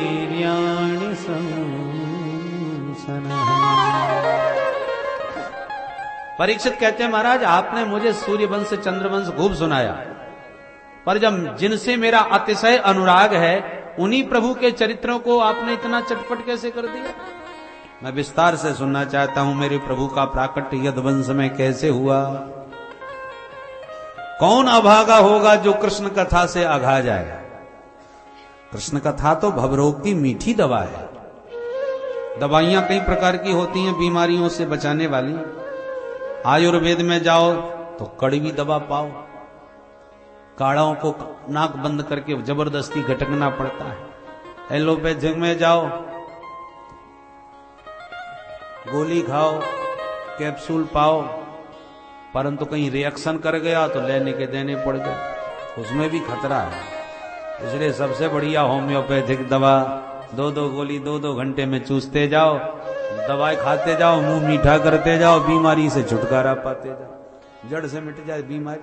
[SPEAKER 1] संसनः। परीक्षित कहते हैं महाराज आपने मुझे सूर्यवंश चंद्रवंश खूब सुनाया, पर जब जिनसे मेरा अतिशय अनुराग है उन्हीं प्रभु के चरित्रों को आपने इतना चटपट कैसे कर दिया। मैं विस्तार से सुनना चाहता हूं मेरे प्रभु का प्राकट्य यदुवंश में कैसे हुआ। कौन अभागा होगा जो कृष्ण कथा से अघा जाएगा। कृष्ण कथा तो भवरोग की मीठी दवा है। दवाइयां कई प्रकार की होती हैं बीमारियों से बचाने वाली। आयुर्वेद में जाओ तो कड़वी दवा पाओ, काढ़ाओं को नाक बंद करके जबरदस्ती घटकना पड़ता है। एलोपैथिक में जाओ गोली खाओ, कैप्सूल पाओ, परंतु कहीं रिएक्शन कर गया तो लेने के देने पड़ गए, उसमें भी खतरा है। इसलिए सबसे बढ़िया होम्योपैथिक दवा, 2-2 गोली 2-2 घंटे में चूसते जाओ, दवाई खाते जाओ, मुंह मीठा करते जाओ, बीमारी से छुटकारा पाते जाओ, जड़ से मिट जाए बीमारी।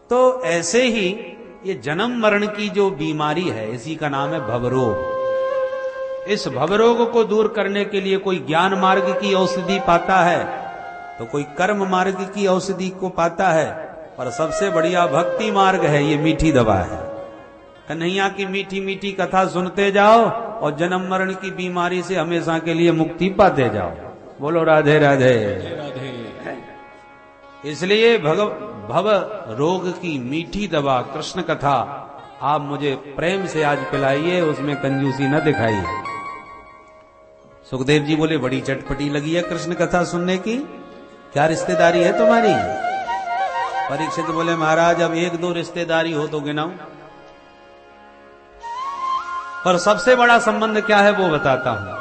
[SPEAKER 1] तो ऐसे ही ये जन्म मरण की जो बीमारी है, इसी का नाम है भवरोग। इस भवरोग को दूर करने के लिए कोई ज्ञान मार्ग की औषधि पाता है, तो कोई कर्म मार्ग की औषधि को पाता है, पर सबसे बढ़िया भक्ति मार्ग है, ये मीठी दवा है। कन्हैया की मीठी मीठी कथा सुनते जाओ और जन्म मरण की बीमारी से हमेशा के लिए मुक्ति पाते जाओ। बोलो राधे राधे। इसलिए भव रोग की मीठी दवा कृष्ण कथा आप मुझे प्रेम से आज पिलाइए, उसमें कंजूसी न दिखाइए। सुखदेव जी बोले बड़ी चटपटी लगी है कृष्ण कथा सुनने की, क्या रिश्तेदारी है तुम्हारी? परीक्षित बोले महाराज अब 1-2 रिश्तेदारी हो तो गिनाऊं, पर सबसे बड़ा संबंध क्या है वो बताता हूं।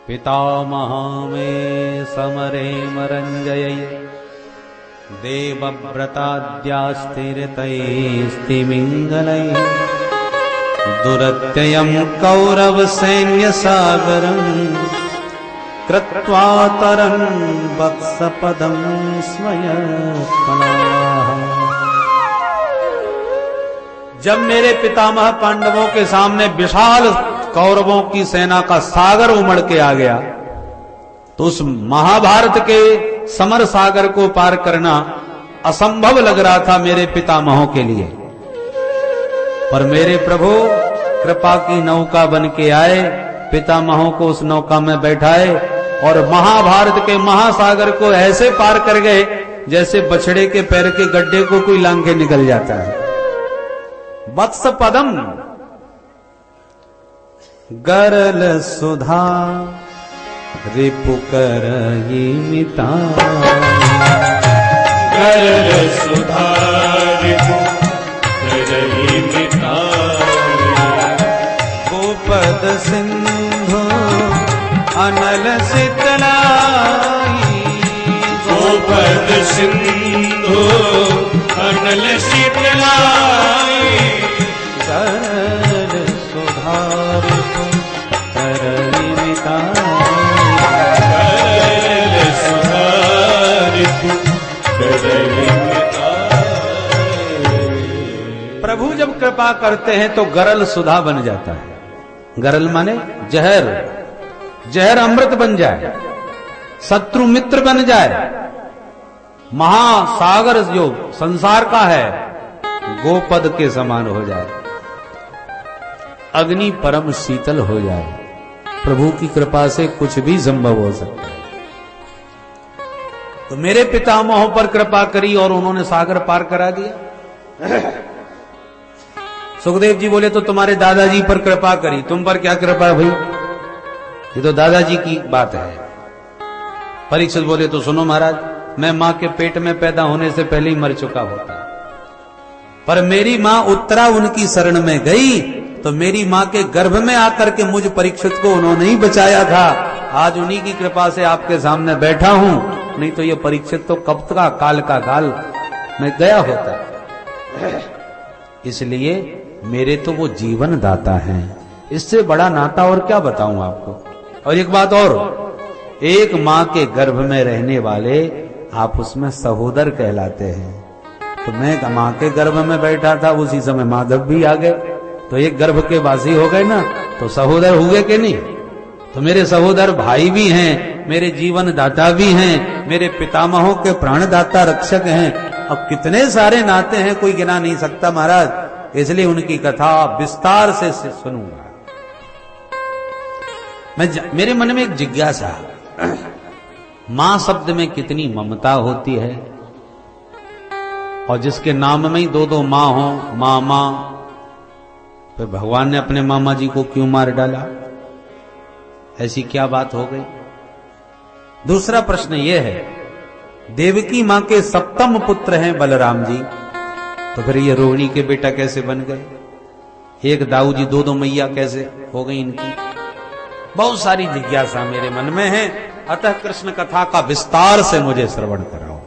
[SPEAKER 1] पितामह में समरे मरंजय देवव्रताद्यास्तिरतैस्तिमिंगलैः दुरत्ययं कौरव सैन्य सागरं कृत्वा तरन् वत्सपदं स्वयत्मनाः। जब मेरे पितामह पांडवों के सामने विशाल कौरवों की सेना का सागर उमड़ के आ गया, तो उस महाभारत के समर सागर को पार करना असंभव लग रहा था मेरे पितामहों के लिए। पर मेरे प्रभु कृपा की नौका बन के आए, पितामहों को उस नौका में बैठाए और महाभारत के महासागर को ऐसे पार कर गए जैसे बछड़े के पैर के गड्ढे को कोई लांग के निकल जाता है। वत्स पदम गरल सुधा रिपुकर मिता,
[SPEAKER 2] गरल सुधा रिपुकर मिता,
[SPEAKER 1] गोपद सिंधु अनल शीतलाई,
[SPEAKER 2] गोपद सिंधु अनल शीतलाई,
[SPEAKER 1] गरल सुधा रिपुकर मिता, प्रभु जब कृपा करते हैं तो गरल सुधा बन जाता है। गरल माने जहर, जहर अमृत बन जाए, शत्रु मित्र बन जाए, महासागर जो संसार का है गोपद के समान हो जाए, अग्नि परम शीतल हो जाए। प्रभु की कृपा से कुछ भी संभव हो सकता है। तो मेरे पितामहों पर कृपा करी और उन्होंने सागर पार करा दिया। सुखदेव जी बोले तो तुम्हारे दादाजी पर कृपा करी, तुम पर क्या कृपा भाई? ये तो दादाजी की बात है। परीक्षित बोले तो सुनो महाराज, मैं मां के पेट में पैदा होने से पहले ही मर चुका होता, पर मेरी मां उत्तरा उनकी शरण में गई तो मेरी मां के गर्भ में आकर के मुझ परीक्षित को उन्होंने ही बचाया था। आज उन्हीं की कृपा से आपके सामने बैठा हूं, नहीं तो ये परीक्षित तो कब का काल का काल में गया होता। इसलिए मेरे तो वो जीवन दाता हैं, इससे बड़ा नाता और क्या बताऊं आपको। और एक बात और, एक मां के गर्भ में रहने वाले आप उसमें सहोदर कहलाते हैं। तो मैं मां के गर्भ में बैठा था, उसी समय माधव भी आ गए, तो एक गर्भ के वासी हो गए ना, तो सहोदर हुए कि नहीं? तो मेरे सहोदर भाई भी हैं, मेरे जीवन दाता भी हैं, मेरे पितामहों के प्राणदाता रक्षक हैं। अब कितने सारे नाते हैं कोई गिना नहीं सकता महाराज, इसलिए उनकी कथा विस्तार से सुनूंगा। मेरे मन में एक जिज्ञासा, मां शब्द में कितनी ममता होती है, और जिसके नाम में ही 2-2 मां हो, मामा, फिर भगवान ने अपने मामा जी को क्यों मार डाला? ऐसी क्या बात हो गई? दूसरा प्रश्न यह है, देवकी मां के 7म पुत्र हैं बलराम जी, तो फिर ये रोहिणी के बेटा कैसे बन गए? एक दाऊ जी 2-2 मैया कैसे हो गई इनकी? बहुत सारी जिज्ञासा मेरे मन में है, अतः कृष्ण कथा का विस्तार से मुझे श्रवण कराओ।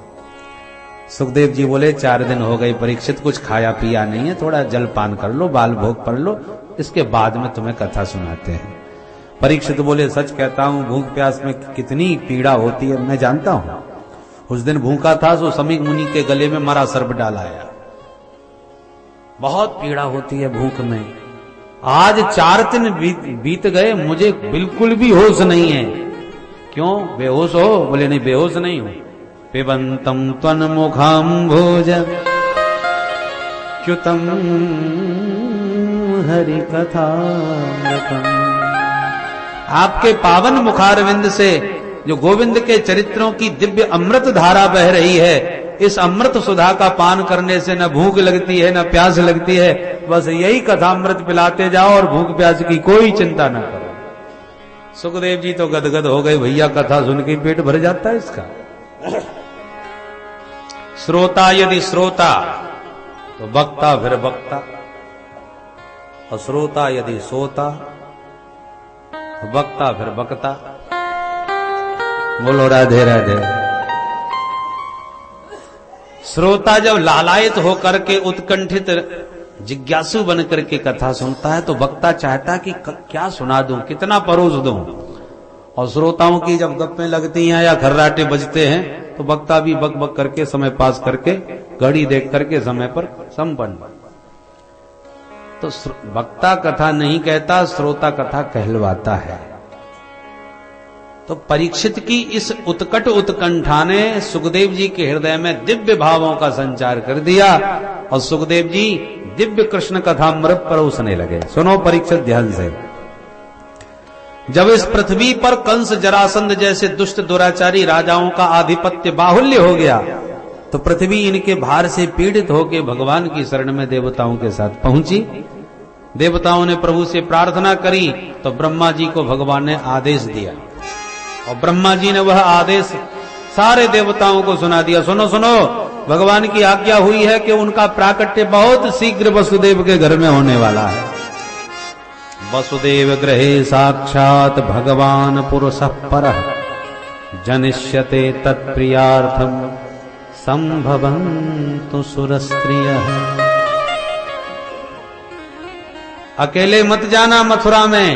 [SPEAKER 1] सुखदेव जी बोले 4 दिन हो गए परीक्षित, कुछ खाया पिया नहीं है, थोड़ा जलपान कर लो, बाल भोग पढ़ लो, इसके बाद में तुम्हें कथा सुनाते हैं। परीक्षित बोले सच कहता हूं, भूख प्यास में कितनी पीड़ा होती है मैं जानता हूं। उस दिन भूखा था सो समीक मुनि के गले में मरा सर्प डाला आया, बहुत पीड़ा होती है भूख में। आज 4 दिन बीत गए, मुझे बिल्कुल भी होश नहीं है। क्यों बेहोश हो? बोले नहीं बेहोश नहीं हूं। पिबंतम त्वन मुखाम्भोज च्युतम हरि कथा, आपके पावन मुखारविंद से जो गोविंद के चरित्रों की दिव्य अमृत धारा बह रही है, इस अमृत सुधा का पान करने से न भूख लगती है न प्यास लगती है, बस यही कथा अमृत पिलाते जाओ और भूख प्यास की कोई चिंता न करो। सुखदेव जी तो गदगद हो गए, भैया कथा सुन के पेट भर जाता है इसका। श्रोता यदि श्रोता तो वक्ता फिर वक्ता, और श्रोता यदि सोता तो वक्ता फिर वक्ता। बोलो राधे राधे। श्रोता जब लालायित होकर के उत्कंठित जिज्ञासु बन करके कथा सुनता है तो वक्ता चाहता है कि क्या सुना दूं, कितना परोस दूं। और श्रोताओं की जब गप्पें लगती हैं या खर्राटे बजते हैं तो वक्ता भी बक बक करके समय पास करके घड़ी देख करके समय पर संपन्न। तो वक्ता कथा नहीं कहता, श्रोता कथा कहलवाता है। तो परीक्षित की इस उत्कट उत्कंठा ने सुखदेव जी के हृदय में दिव्य भावों का संचार कर दिया और सुखदेव जी दिव्य कृष्ण कथा अमृत परोसने लगे। सुनो परीक्षित ध्यान से। जब इस पृथ्वी पर कंस जरासंध जैसे दुष्ट दुराचारी राजाओं का आधिपत्य बाहुल्य हो गया तो पृथ्वी इनके भार से पीड़ित होकर भगवान की शरण में देवताओं के साथ पहुंची। देवताओं ने प्रभु से प्रार्थना करी तो ब्रह्मा जी को भगवान ने आदेश दिया और ब्रह्मा जी ने वह आदेश सारे देवताओं को सुना दिया। सुनो सुनो, भगवान की आज्ञा हुई है कि उनका प्राकट्य बहुत शीघ्र वसुदेव के घर में होने वाला है। वसुदेव गृहे साक्षात भगवान पुरुषः परः जनिष्यते तत्प्रियार्थम संभवन्तु सुरस्त्रियः। अकेले मत जाना मथुरा में,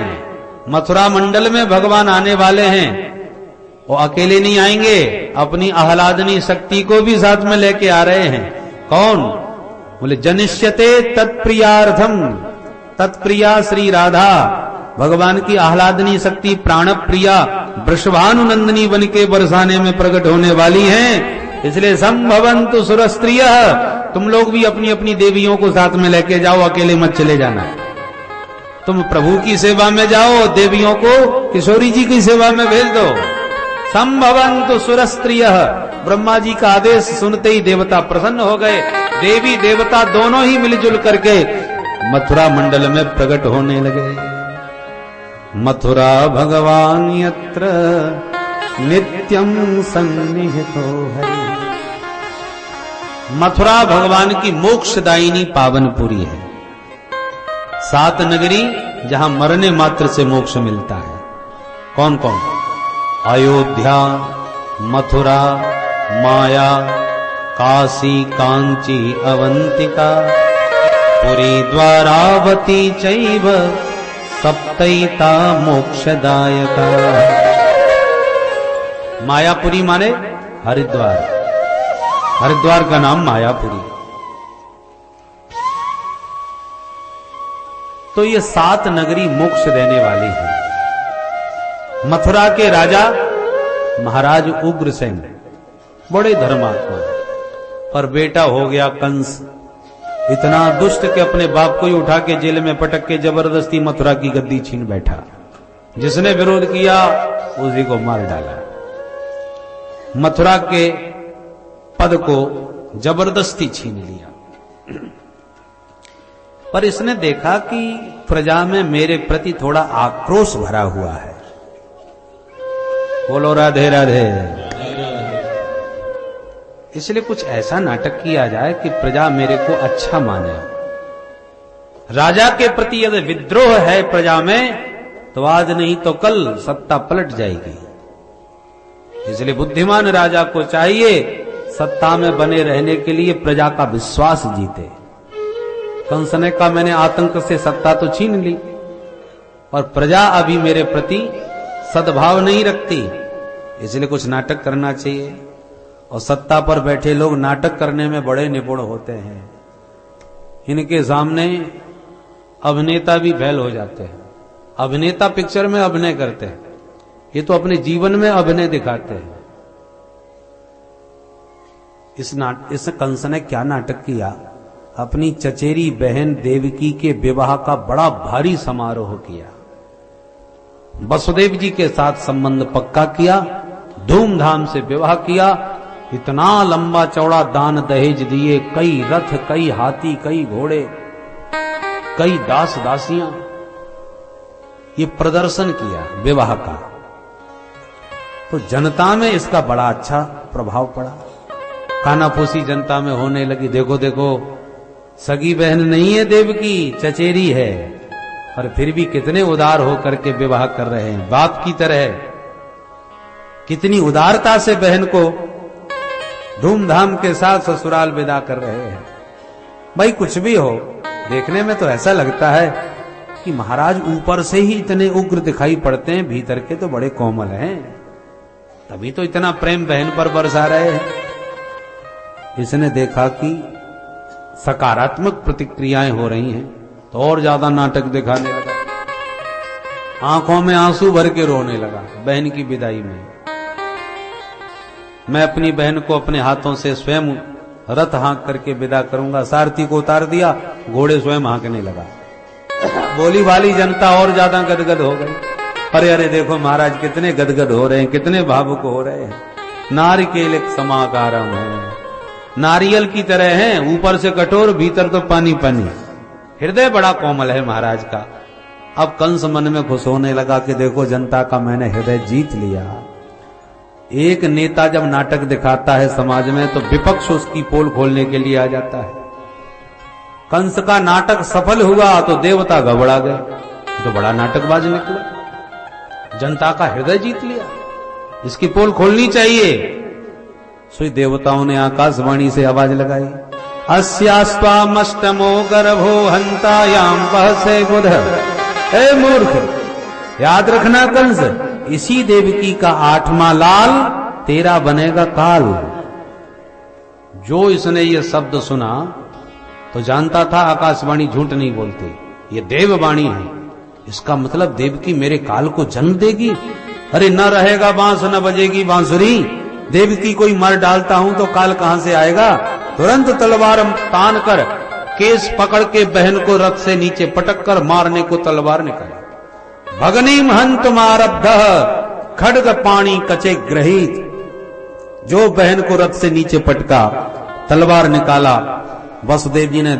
[SPEAKER 1] मथुरा मंडल में भगवान आने वाले हैं। वो अकेले नहीं आएंगे, अपनी आह्लादनी शक्ति को भी साथ में लेके आ रहे हैं। कौन? बोले जनिष्यते तत्प्रियार्थम, तत्प्रिया श्री राधा, भगवान की आह्लादनी शक्ति प्राण प्रिया वृषभानुनंदिनी बन के बरसाने में प्रकट होने वाली हैं। इसलिए संभवन्तु सुरस्त्रियः, तुम लोग भी अपनी अपनी देवियों को साथ में लेके जाओ, अकेले मत चले जाना। तुम प्रभु की सेवा में जाओ, देवियों को किशोरी जी की सेवा में भेज दो। संभवन्तु सुरस्त्रियः, ब्रह्मा जी का आदेश सुनते ही देवता प्रसन्न हो गए। देवी देवता दोनों ही मिलजुल करके मथुरा मंडल में प्रकट होने लगे। मथुरा भगवान यत्र नित्यम सन्निहितो है। मथुरा भगवान की मोक्षदायिनी पावनपुरी है, 7 नगरी जहां मरने मात्र से मोक्ष मिलता है। कौन कौन? अयोध्या, मथुरा, माया, काशी, कांची, अवंतिका, पुरी, द्वारावती चैव सप्तैता मोक्षदायका। मायापुरी माने हरिद्वार, हरिद्वार का नाम मायापुरी। तो ये 7 नगरी मोक्ष देने वाली है। मथुरा के राजा महाराज उग्रसेन बड़े धर्मात्मा, पर बेटा हो गया कंस, इतना दुष्ट कि अपने बाप को ही उठा के जेल में पटक के जबरदस्ती मथुरा की गद्दी छीन बैठा। जिसने विरोध किया उसी को मार डाला। मथुरा के पद को जबरदस्ती छीन लिया। पर इसने देखा कि प्रजा में मेरे प्रति थोड़ा आक्रोश भरा हुआ है। बोलो राधे राधे। इसलिए कुछ ऐसा नाटक किया जाए कि प्रजा मेरे को अच्छा माने। राजा के प्रति यदि विद्रोह है प्रजा में तो आज नहीं तो कल सत्ता पलट जाएगी। इसलिए बुद्धिमान राजा को चाहिए सत्ता में बने रहने के लिए प्रजा का विश्वास जीते। कंस ने कहा मैंने आतंक से सत्ता तो छीन ली और प्रजा अभी मेरे प्रति सद्भाव नहीं रखती, इसलिए कुछ नाटक करना चाहिए। और सत्ता पर बैठे लोग नाटक करने में बड़े निपुण होते हैं। इनके सामने अभिनेता भी फेल हो जाते हैं। अभिनेता पिक्चर में अभिनय करते हैं, ये तो अपने जीवन में अभिनय दिखाते हैं। इस कंस ने क्या नाटक किया, अपनी चचेरी बहन देवकी के विवाह का बड़ा भारी समारोह किया। वसुदेव जी के साथ संबंध पक्का किया, धूमधाम से विवाह किया। इतना लंबा चौड़ा दान दहेज दिए, कई रथ, कई हाथी, कई घोड़े, कई दास दासियां, ये प्रदर्शन किया विवाह का। तो जनता में इसका बड़ा अच्छा प्रभाव पड़ा। कानाफूसी जनता में होने लगी, देखो देखो सगी बहन नहीं है देवकी, चचेरी है, और फिर भी कितने उदार होकर के विवाह कर रहे हैं, बाप की तरह। कितनी उदारता से बहन को धूमधाम के साथ ससुराल विदा कर रहे हैं। भाई कुछ भी हो, देखने में तो ऐसा लगता है कि महाराज ऊपर से ही इतने उग्र दिखाई पड़ते हैं, भीतर के तो बड़े कोमल हैं, तभी तो इतना प्रेम बहन पर बरसा रहे हैं। इसने देखा कि सकारात्मक प्रतिक्रियाएं हो रही हैं, तो और ज्यादा नाटक दिखाने लगा। आंखों में आंसू भर के रोने लगा बहन की विदाई में। मैं अपनी बहन को अपने हाथों से स्वयं रथ हाँक करके विदा करूंगा। सारथी को उतार दिया, घोड़े स्वयं हाँकने लगा। बोली वाली जनता और ज्यादा गदगद हो गई। अरे अरे देखो महाराज कितने गदगद हो रहे हैं, कितने भावुक हो रहे हैं। नारिकेल एक समाकारम है, नारियल की तरह है, ऊपर से कठोर, भीतर तो पानी पानी। हृदय बड़ा कोमल है महाराज का। अब कंस मन में खुश होने लगा कि देखो जनता का मैंने हृदय जीत लिया। एक नेता जब नाटक दिखाता है समाज में, तो विपक्ष उसकी पोल खोलने के लिए आ जाता है। कंस का नाटक सफल हुआ तो देवता घबरा गए, तो बड़ा नाटकबाज निकला, जनता का हृदय जीत लिया, इसकी पोल खोलनी चाहिए। सो देवताओं ने आकाशवाणी से आवाज लगाई, अस्यास्त्वामष्टमो गर्भो हंतायाम बहसे बुध। ए मूर्ख, याद रखना कंस, इसी देवकी का 8वां लाल तेरा बनेगा काल। जो इसने ये शब्द सुना तो जानता था आकाशवाणी झूठ नहीं बोलती, ये देववाणी है। इसका मतलब देवकी मेरे काल को जन्म देगी। अरे न रहेगा बांस न बजेगी बांसुरी, देवकी कोई मर डालता हूं तो काल कहां से आएगा। तुरंत तलवार तान कर केस पकड़ के बहन को रथ से नीचे पटक कर मारने को तलवार निकाली। भगनीम हंत मारब्ध खड्ग पाणी कचे ग्रहित। जो बहन को रथ से नीचे पटका, तलवार निकाला, वसुदेव जी ने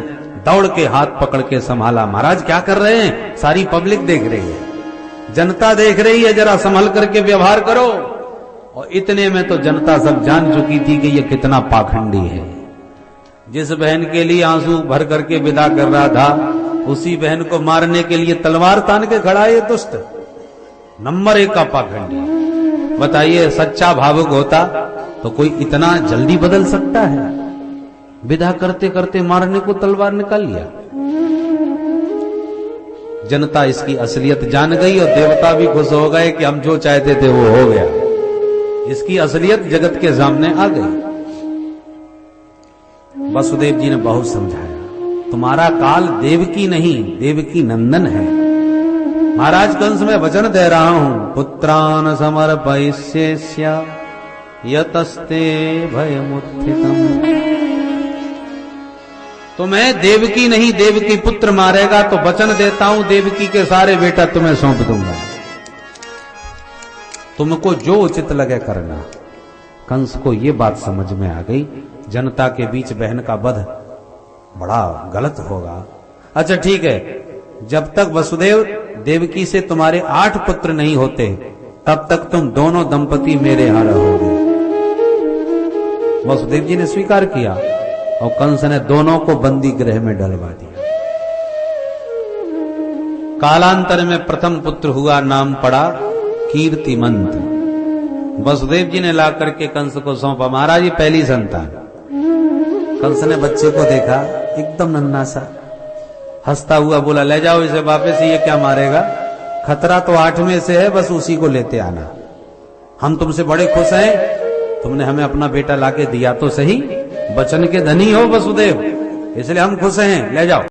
[SPEAKER 1] दौड़ के हाथ पकड़ के संभाला। महाराज क्या कर रहे हैं, सारी पब्लिक देख रही है, जनता देख रही है, जरा संभल करके व्यवहार करो। और इतने में तो जनता सब जान चुकी थी कि ये कितना पाखंडी है। जिस बहन के लिए आंसू भर करके विदा कर रहा था, उसी बहन को मारने के लिए तलवार तान के खड़ा है ये दुष्ट। नंबर 1 का पाखंडी। बताइए सच्चा भावुक होता तो कोई इतना जल्दी बदल सकता है? विदा करते करते मारने को तलवार निकाल लिया। जनता इसकी असलियत जान गई और देवता भी खुश हो गए कि हम जो चाहते थे वो हो गया। इसकी असलियत जगत के सामने आ गई। वसुदेव जी ने बहुत समझाया, तुम्हारा काल देवकी नहीं देवकी नंदन है। महाराज कंस मैं वचन दे रहा हूं, पुत्रान समर्पयिष्यस्य यतस्ते भयमुत्थितम्। तो मैं देवकी नहीं देवकी पुत्र मारेगा तो वचन देता हूं देवकी के सारे बेटा तुम्हें सौंप दूंगा, तुमको जो उचित लगे करना। कंस को ये बात समझ में आ गई, जनता के बीच बहन का वध बड़ा गलत होगा। अच्छा ठीक है, जब तक वसुदेव देवकी से तुम्हारे 8 पुत्र नहीं होते तब तक तुम दोनों दंपति मेरे यहां रहोगे। वसुदेव जी ने स्वीकार किया और कंस ने दोनों को बंदी गृह में डलवा दिया। कालांतर में प्रथम पुत्र हुआ, नाम पड़ा कीर्तिमंत। वसुदेव जी ने ला करके कंस को सौंपा, महाराज ये पहली संतान। कंस ने बच्चे को देखा, एकदम नन्हा सा, हंसता हुआ बोला, ले जाओ इसे वापस, ये क्या मारेगा, खतरा तो 8 में से है, बस उसी को लेते आना। हम तुमसे बड़े खुश हैं, तुमने हमें अपना बेटा लाके दिया तो सही, वचन के धनी हो वसुदेव, इसलिए हम खुश हैं, ले जाओ।